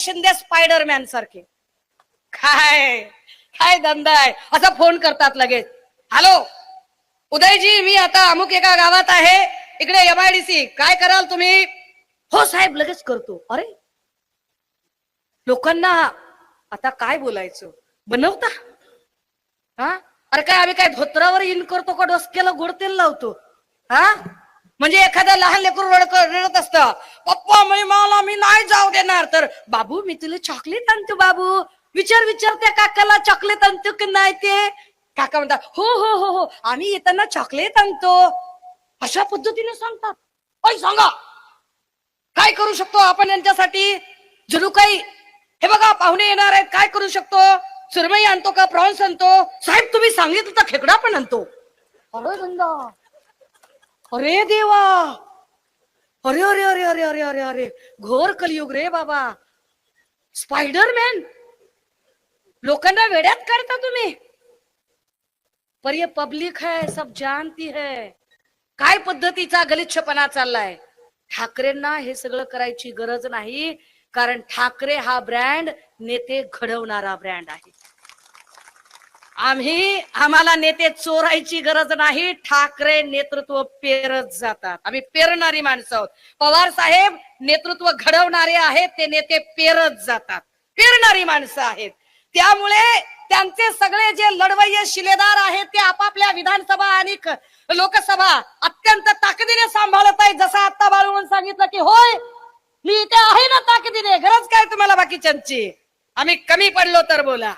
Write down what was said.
Shinde Spiderman सारखे. काय काय धंदा आहे. असा फोन करतात लगेच. हॅलो उदयजी, मी आता अमुक एका गावात आहे, इकडे MIDC, काय कराल तुम्ही? हो साहेब, लगेच करतो. अरे लोकांना आता काय बोलायचं, बनवता हा? अरे काय आम्ही काय धोत्रावर इन करतो का डोसक्याला गोड तेल लावतो हा? म्हणजे एखादा लहान लेकरू रडत असतं, पप्पा मी नाही जाऊ देणार, तर बाबू मी तुला चॉकलेट आणतो बाबू. विचार त्या काकाला चॉकलेट आणतो की नाही ते. काका म्हणतात हो हो हो हो आम्ही येताना चॉकलेट आणतो. अशा पद्धतीने सांगतात. अय सांगा काय करू शकतो आपण यांच्यासाठी? जणू काही हे बघा पाहुणे येणार आहेत, काय करू शकतो? सुरमई आणतो का, प्रॉन्स आणतो? साहेब तुम्ही सांगितलं तर खेकडा पण आणतो. अरे धंदा, अरे देवा, अरे अरे अरे अरे अरे अरे अरे घोर कलियुग रे बाबा. स्पाइडरमॅन लोकांना वेड्यात काढता तुम्ही. पर ये पब्लिक है, सब जानती है काय पद्धतीचा गलिच्छपणा चाललाय. ठाकरेंना हे सगळं करायची गरज नाही, कारण ठाकरे हा ब्रँड नेते घडवणारा ब्रँड आहे. आम्हाला नेते चोरायची गरज नाही. ठाकरे नेतृत्व पेरत जातात. आम्ही पेरणारी माणसं आहोत. पवार साहेब नेतृत्व घडवणारे आहेत, ते नेते पेरत जातात, पेरणारी माणसं आहेत. त्यामुळे त्यांचे सगळे जे लढवय्ये शिलेदार आहेत ते आपापल्या विधानसभा आणि लोकसभा अत्यंत ताकदीने सांभाळत आहेत. जसं आता बाळून सांगितलं की होय मी इथे आहे ना ताकदीने, गरज काय तुम्हाला बाकीच्यांची? आम्ही कमी पडलो तर बोला.